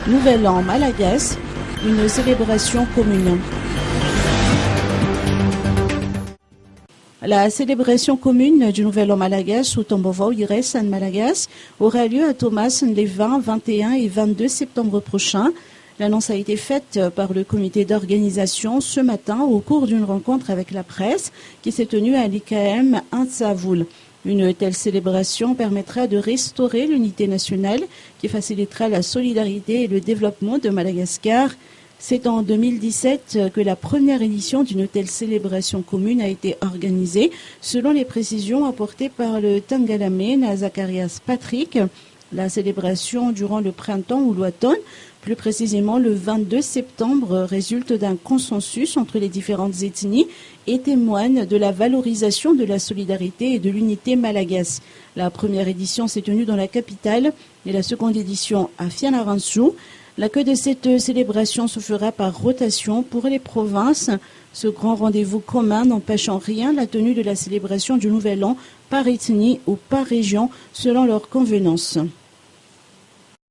Nouvel An malagasy, une célébration commune. La célébration commune du Nouvel An malagasy, ou Tambovao Iresan malagasy, aura lieu à Thomasin les 20, 21 et 22 septembre prochains. L'annonce a été faite par le comité d'organisation ce matin au cours d'une rencontre avec la presse qui s'est tenue à l'IKM Antsavoul. Une telle célébration permettra de restaurer l'unité nationale qui facilitera la solidarité et le développement de Madagascar. C'est en 2017 que la première édition d'une telle célébration commune a été organisée, selon les précisions apportées par le Tangalamena Zacharias Patrick. La célébration durant le printemps ou l'automne, plus précisément le 22 septembre, résulte d'un consensus entre les différentes ethnies et témoigne de la valorisation de la solidarité et de l'unité malagasy. La première édition s'est tenue dans la capitale et la seconde édition à Fianarantsoa. L'accueil de cette célébration se fera par rotation pour les provinces. Ce grand rendez-vous commun n'empêche en rien la tenue de la célébration du Nouvel An par ethnie ou par région selon leur convenance.